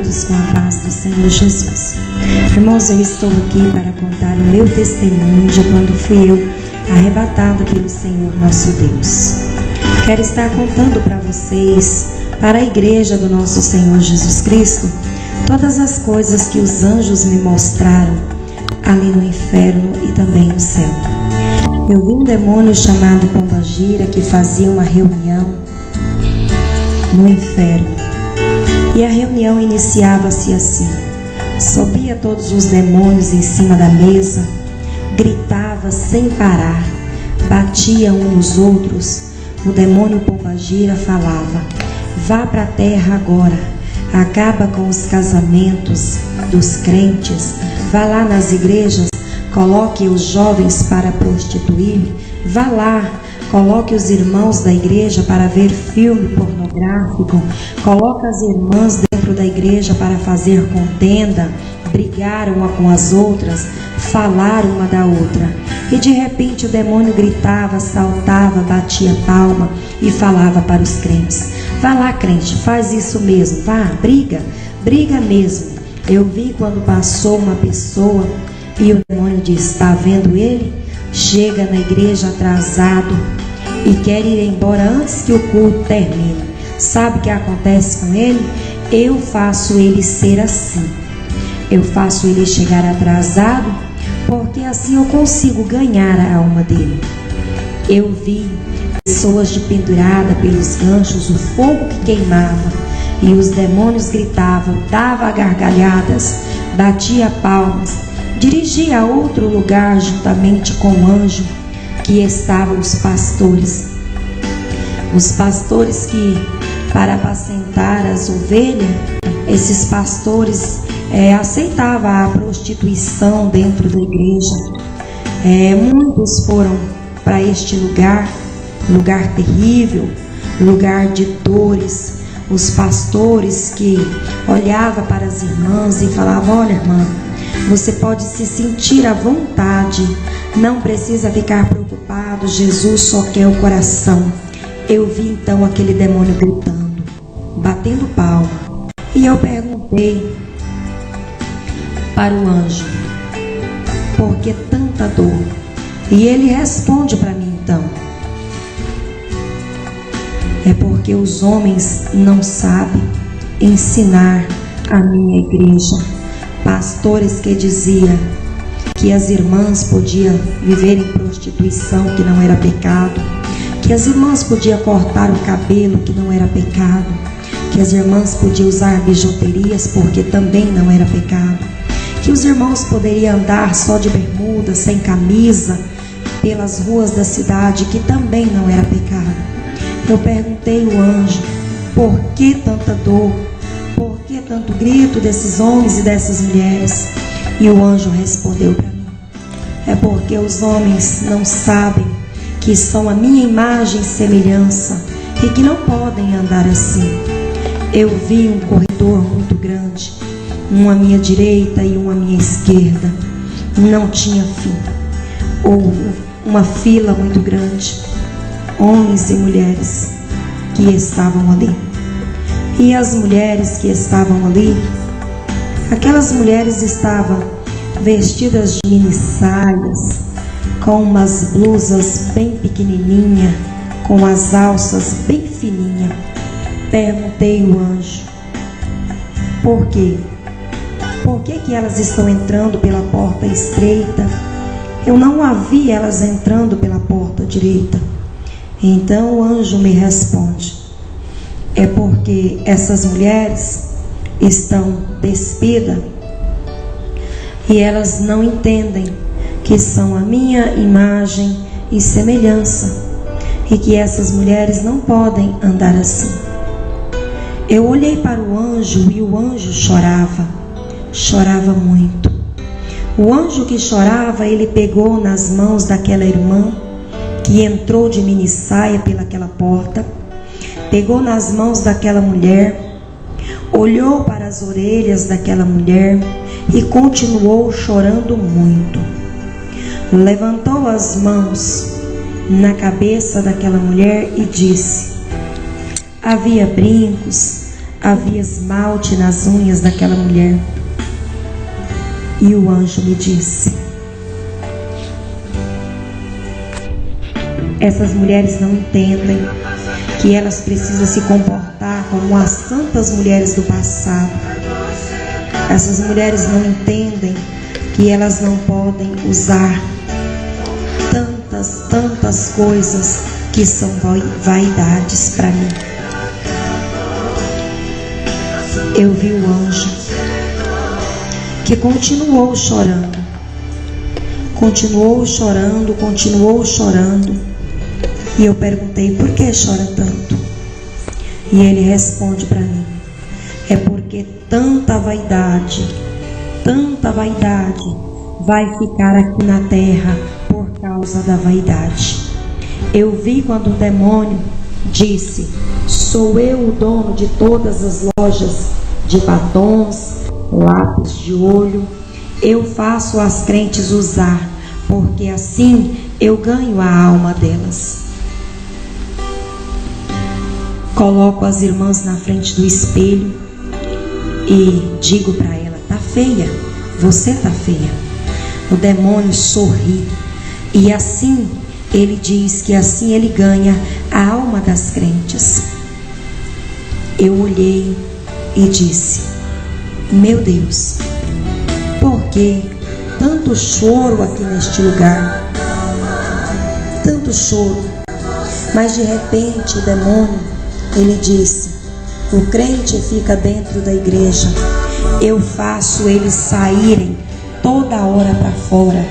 todos com a paz do Senhor Jesus. Irmãos, eu estou aqui para contar o meu testemunho de quando fui eu arrebatado pelo Senhor nosso Deus. Quero estar contando para vocês, para a igreja do nosso Senhor Jesus Cristo, todas as coisas que os anjos me mostraram ali no inferno e também no céu. Eu vi um demônio chamado Pombagira que fazia uma reunião no inferno. E a reunião iniciava-se assim: subia todos os demônios em cima da mesa, gritava sem parar, batia um nos outros. O demônio Pombagira falava: vá para a terra agora, acaba com os casamentos dos crentes, vá lá nas igrejas, coloque os jovens para prostituir, vá lá, coloque os irmãos da igreja para ver filme pornográfico, coloque as irmãs dentro da igreja para fazer contenda, brigar uma com as outras, falar uma da outra. E de repente o demônio gritava, saltava, batia palma e falava para os crentes: vá lá, crente, faz isso mesmo, vá, briga mesmo. Eu vi quando passou uma pessoa e o demônio disse: está vendo ele? Chega na igreja atrasado e quer ir embora antes que o culto termine. Sabe o que acontece com ele? Eu faço ele ser assim. Eu faço ele chegar atrasado, porque assim eu consigo ganhar a alma dele. Eu vi pessoas de pendurada pelos ganchos, o fogo que queimava, e os demônios gritavam, dava gargalhadas, batia palmas, dirigia a outro lugar juntamente com o anjo que estavam os pastores. Os pastores que, para apacentar as ovelhas, esses pastores aceitavam a prostituição dentro da igreja. Muitos foram para este lugar terrível, lugar de dores. Os pastores que olhavam para as irmãs e falavam: olha, irmã, você pode se sentir à vontade, não precisa ficar preocupado, Jesus só quer o coração. Eu vi então aquele demônio gritando, batendo palma, e eu perguntei para o anjo: por que tanta dor? E ele responde para mim então: é porque os homens não sabem ensinar a minha igreja. Pastores que diziam que as irmãs podiam viver em prostituição, que não era pecado, que as irmãs podiam cortar o cabelo, que não era pecado, que as irmãs podiam usar bijuterias, porque também não era pecado, que os irmãos poderiam andar só de bermuda, sem camisa, pelas ruas da cidade, que também não era pecado. Eu perguntei ao anjo: por que tanta dor? Por que tanto grito desses homens e dessas mulheres? E o anjo respondeu para mim: é porque os homens não sabem que são a minha imagem e semelhança e que não podem andar assim. Eu vi um corredor muito grande, um à minha direita e um à minha esquerda. Não tinha fim. Houve uma fila muito grande, homens e mulheres que estavam ali. E as mulheres que estavam ali, aquelas mulheres estavam vestidas de mini saias, com umas blusas bem pequenininhas, com as alças bem fininhas. Perguntei ao anjo: por quê? Por que elas estão entrando pela porta estreita? Eu não a vi elas entrando pela porta direita. Então o anjo me responde: é porque essas mulheres estão despidas e elas não entendem que são a minha imagem e semelhança, e que essas mulheres não podem andar assim. Eu olhei para o anjo e o anjo chorava muito. O anjo que chorava, ele pegou nas mãos daquela irmã que entrou de mini saia pelaquela porta, pegou nas mãos daquela mulher, olhou para as orelhas daquela mulher e continuou chorando muito. Levantou as mãos na cabeça daquela mulher e disse: havia brincos, havia esmalte nas unhas daquela mulher. E o anjo me disse: essas mulheres não entendem que elas precisam se comportar como as santas mulheres do passado. Essas mulheres não entendem que elas não podem usar tantas coisas que são vaidades para mim. Eu vi o anjo que continuou chorando, e eu perguntei: por que chora tanto? E ele responde para mim: é porque tanta vaidade vai ficar aqui na terra por causa da vaidade. Eu vi quando o demônio disse: sou eu o dono de todas as lojas de batons, lápis de olho. Eu faço as crentes usar, porque assim eu ganho a alma delas. Coloco as irmãs na frente do espelho e digo para ela: tá feia, você tá feia. O demônio sorri e assim ele diz que assim ele ganha a alma das crentes. Eu olhei e disse: meu Deus, por que tanto choro aqui neste lugar? Tanto choro. Mas de repente o demônio, ele disse: o crente fica dentro da igreja, eu faço eles saírem toda hora para fora,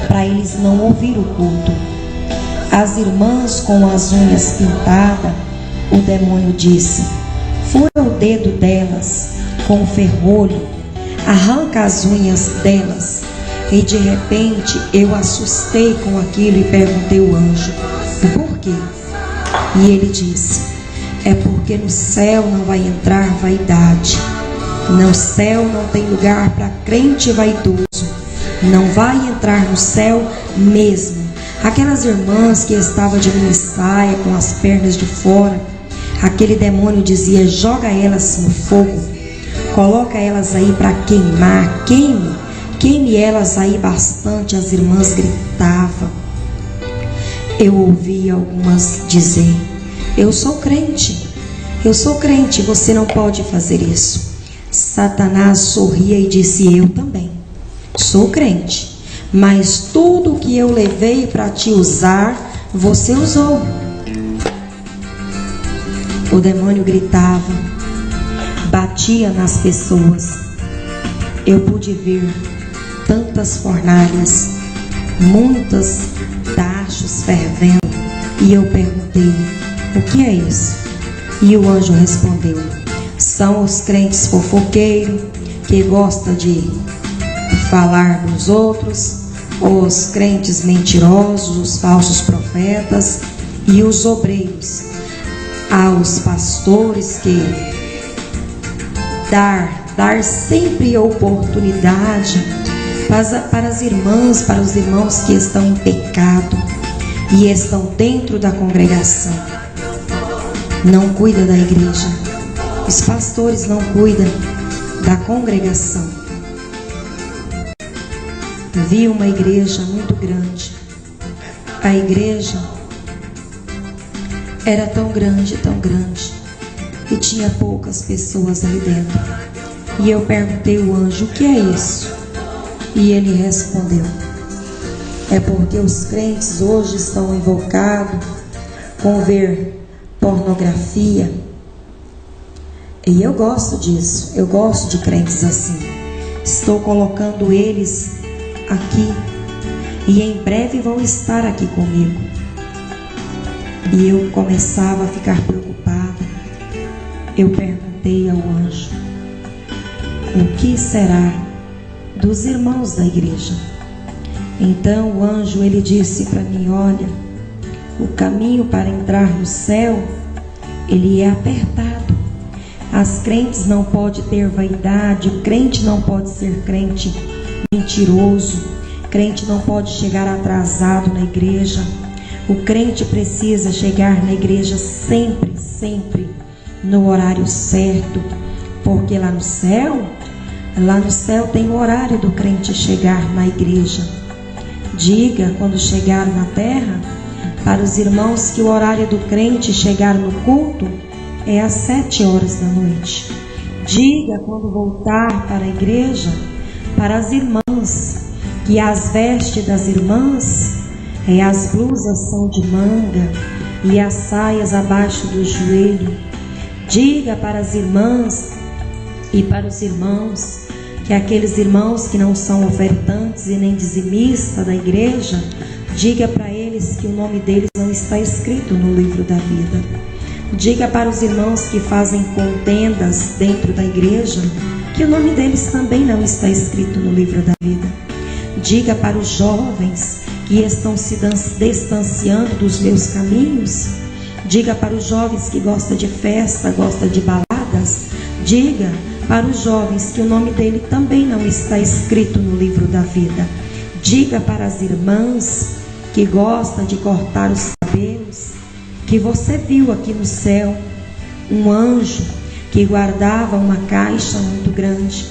para eles não ouvir o culto. As irmãs com as unhas pintadas, o demônio disse: fura o dedo delas com o ferrolho, arranca as unhas delas. E de repente eu assustei com aquilo e perguntei ao anjo: por quê? E ele disse: é porque no céu não vai entrar vaidade. No céu não tem lugar para crente vaidoso. Não vai entrar no céu mesmo. Aquelas irmãs que estavam de mini saia, com as pernas de fora, aquele demônio dizia: joga elas no fogo, coloca elas aí para queimar, queime elas aí bastante. As irmãs gritavam. Eu ouvi algumas dizer: eu sou crente, você não pode fazer isso. Satanás sorria e disse: eu também sou crente, mas tudo que eu levei para te usar, você usou. O demônio gritava, batia nas pessoas. Eu pude ver tantas fornalhas, muitas tachos fervendo, e eu perguntei: o que é isso? E o anjo respondeu: são os crentes fofoqueiros que gostam de falar dos outros, os crentes mentirosos, os falsos profetas e os obreiros, aos pastores que dar sempre oportunidade para as irmãs, para os irmãos que estão em pecado e estão dentro da congregação. Não cuida da igreja. Os pastores não cuidam da congregação. Vi uma igreja muito grande. A igreja era tão grande, e tinha poucas pessoas ali dentro. E eu perguntei ao anjo: o que é isso? E ele respondeu: é porque os crentes hoje estão invocados com ver pornografia. E eu gosto disso, eu gosto de crentes assim. Estou colocando eles aqui e em breve vão estar aqui comigo. E eu começava a ficar preocupada. Eu perguntei ao anjo: o que será dos irmãos da igreja? Então o anjo, ele disse para mim: olha, o caminho para entrar no céu, ele é apertado. As crentes não podem ter vaidade, o crente não pode ser crente mentiroso, crente não pode chegar atrasado na igreja. O crente precisa chegar na igreja sempre no horário certo, porque lá no céu tem o horário do crente chegar na igreja. Diga, quando chegar na terra, para os irmãos que o horário do crente chegar no culto é às 7 horas da noite. Diga, quando voltar para a igreja, para as irmãs, que as vestes das irmãs, as blusas são de manga e as saias abaixo do joelho. Diga para as irmãs e para os irmãos, que aqueles irmãos que não são ofertantes e nem dizimistas da igreja, diga para eles que o nome deles não está escrito no livro da vida. Diga para os irmãos que fazem contendas dentro da igreja, que o nome deles também não está escrito no livro da vida. Diga para os jovens que estão se distanciando dos meus caminhos. Diga para os jovens que gostam de festa, gostam de baladas. Diga para os jovens que o nome dele também não está escrito no livro da vida. Diga para as irmãs que gostam de cortar os cabelos, que você viu aqui no céu um anjo que guardava uma caixa muito grande.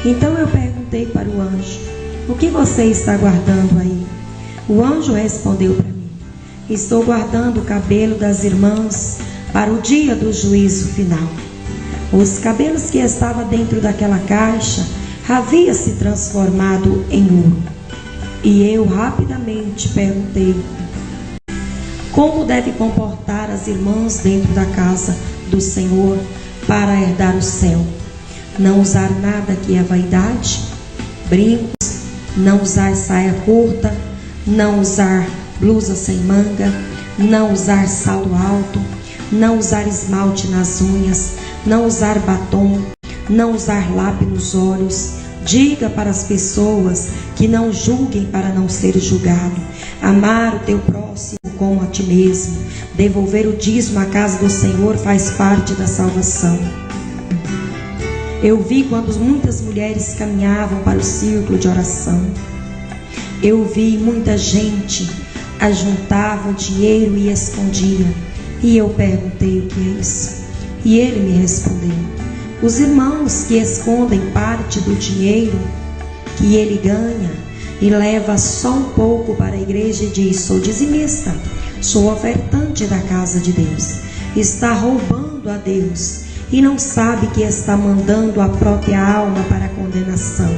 Então eu perguntei para o anjo: o que você está guardando aí? O anjo respondeu para mim: estou guardando o cabelo das irmãs para o dia do juízo final. Os cabelos que estavam dentro daquela caixa haviam se transformado em ouro. E eu rapidamente perguntei: como deve comportar as irmãs dentro da casa do Senhor para herdar o céu? Não usar nada que é vaidade, brincos, não usar saia curta, não usar blusa sem manga, não usar salto alto, não usar esmalte nas unhas, não usar batom, não usar lápis nos olhos. Diga para as pessoas que não julguem para não ser julgado. Amar o teu próximo como a ti mesmo. Devolver o dízimo à casa do Senhor faz parte da salvação. Eu vi quando muitas mulheres caminhavam para o círculo de oração. Eu vi muita gente ajuntava dinheiro e escondia. E eu perguntei: o que é isso? E ele me respondeu: os irmãos que escondem parte do dinheiro que ele ganha e leva só um pouco para a igreja e diz: sou dizimista, sou ofertante da casa de Deus, está roubando a Deus e não sabe que está mandando a própria alma para a condenação.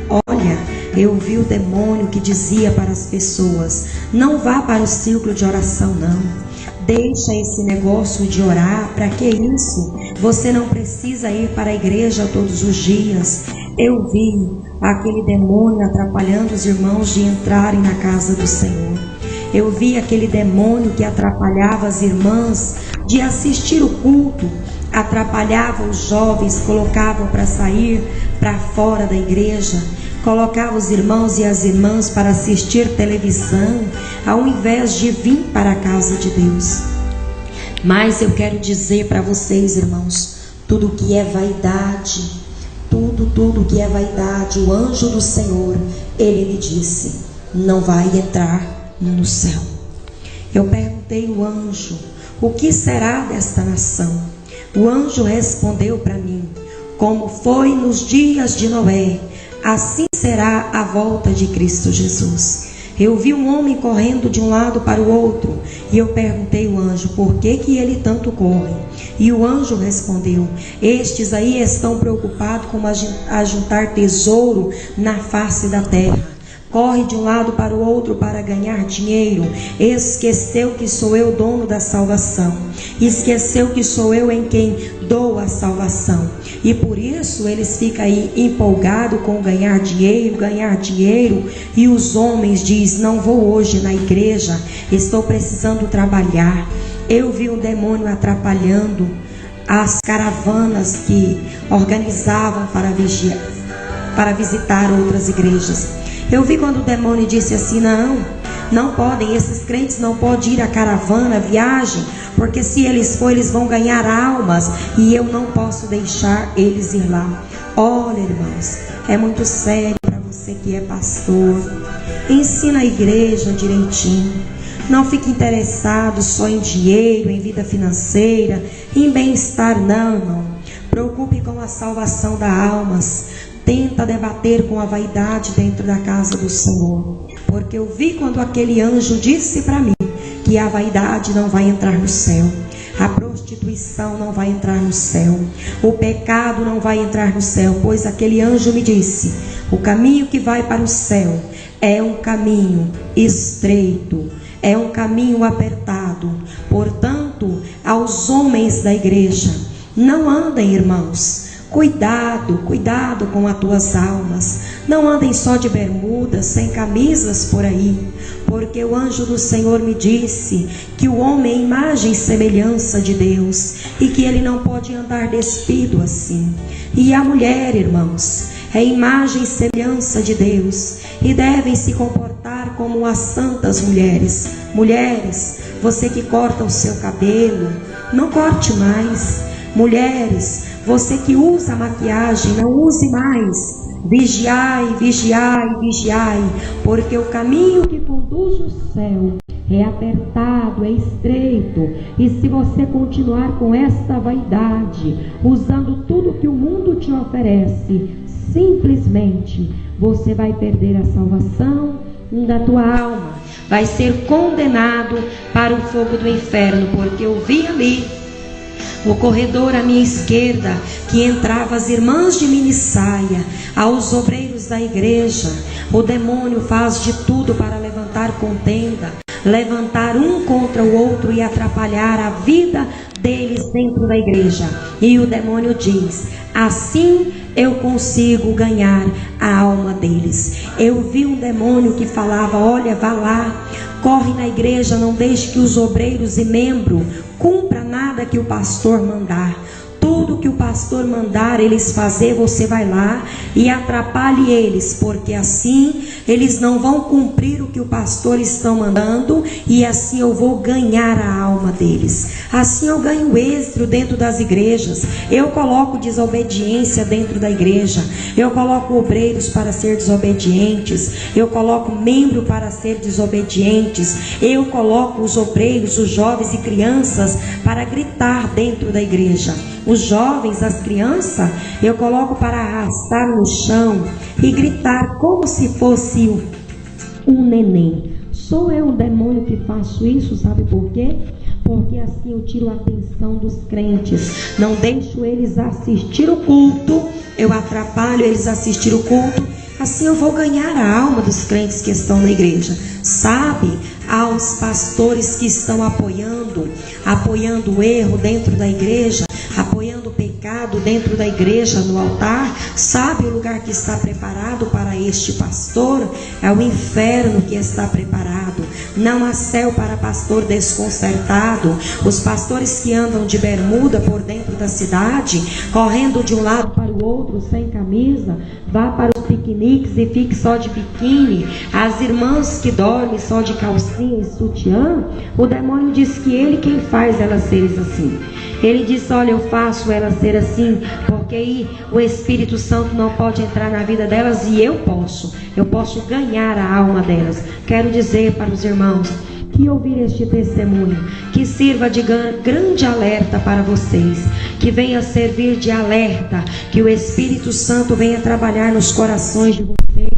Olha, eu vi o demônio que dizia para as pessoas: não vá para o círculo de oração não. Deixa esse negócio de orar, para que isso? Você não precisa ir para a igreja todos os dias. Eu vi aquele demônio atrapalhando os irmãos de entrarem na casa do Senhor. Eu vi aquele demônio que atrapalhava as irmãs de assistir o culto, atrapalhava os jovens, colocavam para sair para fora da igreja, colocava os irmãos e as irmãs para assistir televisão, ao invés de vir para a casa de Deus. Mas eu quero dizer para vocês, irmãos, tudo que é vaidade, tudo que é vaidade, o anjo do Senhor, ele me disse: não vai entrar no céu. Eu perguntei ao anjo: o que será desta nação? O anjo respondeu para mim: como foi nos dias de Noé, assim será a volta de Cristo Jesus. Eu vi um homem correndo de um lado para o outro, e eu perguntei ao anjo: por que ele tanto corre? E o anjo respondeu: estes aí estão preocupados com ajuntar tesouro na face da terra. Corre de um lado para o outro para ganhar dinheiro. Esqueceu que sou eu dono da salvação. Esqueceu que sou eu em quem dou a salvação. E por isso eles ficam aí empolgados com ganhar dinheiro. E os homens dizem: não vou hoje na igreja, estou precisando trabalhar. Eu vi um demônio atrapalhando as caravanas que organizavam para visitar outras igrejas. Eu vi quando o demônio disse assim: não podem, esses crentes não podem ir à caravana, viagem, porque se eles forem, eles vão ganhar almas, e eu não posso deixar eles ir lá. Olha, irmãos, é muito sério para você que é pastor. Ensina a igreja direitinho. Não fique interessado só em dinheiro, em vida financeira, em bem-estar, não, irmão. Preocupe com a salvação das almas. Tenta debater com a vaidade dentro da casa do Senhor. Porque eu vi quando aquele anjo disse para mim que a vaidade não vai entrar no céu. A prostituição não vai entrar no céu. O pecado não vai entrar no céu. Pois aquele anjo me disse: o caminho que vai para o céu é um caminho estreito, é um caminho apertado. Portanto, aos homens da igreja, não andem, irmãos. Cuidado, cuidado com as tuas almas. Não andem só de bermudas, sem camisas por aí. Porque o anjo do Senhor me disse que o homem é imagem e semelhança de Deus, e que ele não pode andar despido assim. E a mulher, irmãos, é imagem e semelhança de Deus, e devem se comportar como as santas mulheres. Mulheres, você que corta o seu cabelo, não corte mais. Mulheres, você que usa maquiagem, não use mais. Vigiai, vigiai, vigiai, porque o caminho que conduz ao céu é apertado, é estreito. E se você continuar com esta vaidade, usando tudo que o mundo te oferece, simplesmente você vai perder a salvação da tua alma. Vai ser condenado para o fogo do inferno, porque eu vi ali no corredor à minha esquerda que entravam as irmãs de minissaia, aos obreiros da igreja. O demônio faz de tudo para levantar contenda, levantar um contra o outro e atrapalhar a vida deles dentro da igreja. E o demônio diz: assim eu consigo ganhar a alma deles. Eu vi um demônio que falava: olha, vá lá, corre na igreja, não deixe que os obreiros e membros cumpra nada que o pastor mandar. Tudo que o pastor mandar eles fazer, você vai lá e atrapalhe eles, porque assim eles não vão cumprir o que o pastor está mandando, e assim eu vou ganhar a alma deles. Assim eu ganho êxito dentro das igrejas. Eu coloco desobediência dentro da igreja. Eu coloco obreiros para ser desobedientes. Eu coloco membro para ser desobedientes. Eu coloco os obreiros, os jovens e crianças para gritar dentro da igreja. Os jovens, as crianças, eu coloco para arrastar no chão e gritar como se fosse um neném. Sou eu um demônio que faço isso, sabe por quê? Porque assim eu tiro a atenção dos crentes. Não deixo eles assistir o culto, eu atrapalho eles assistir o culto. Assim eu vou ganhar a alma dos crentes que estão na igreja. Sabe, aos pastores que estão apoiando o erro dentro da igreja, apoiando o pecado dentro da igreja, no altar. Sabe o lugar que está preparado para este pastor? É o inferno que está preparado. Não há céu para pastor desconcertado. Os pastores que andam de bermuda por dentro da cidade, correndo de um lado para o outro sem camisa, vá para os piqueniques e fique só de biquíni. As irmãs que dormem só de calcinha e sutiã, o demônio diz que ele quem faz elas serem assim. Ele diz: olha, eu faço elas ser assim, porque aí o Espírito Santo não pode entrar na vida delas, e eu posso ganhar a alma delas. Quero dizer para os irmãos que ouvir este testemunho, que sirva de grande alerta para vocês, que venha servir de alerta, que o Espírito Santo venha trabalhar nos corações de vocês,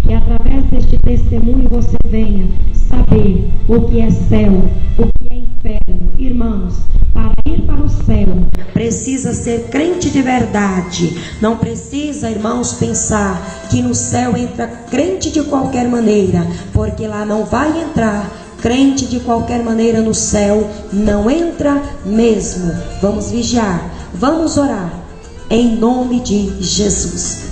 que através deste testemunho você venha saber o que é céu, o que é inferno. Irmãos, para ir para o céu precisa ser crente de verdade. Não precisa, irmãos, pensar que no céu entra crente de qualquer maneira, porque lá não vai entrar crente de qualquer maneira. No céu não entra mesmo. Vamos vigiar, vamos orar em nome de Jesus.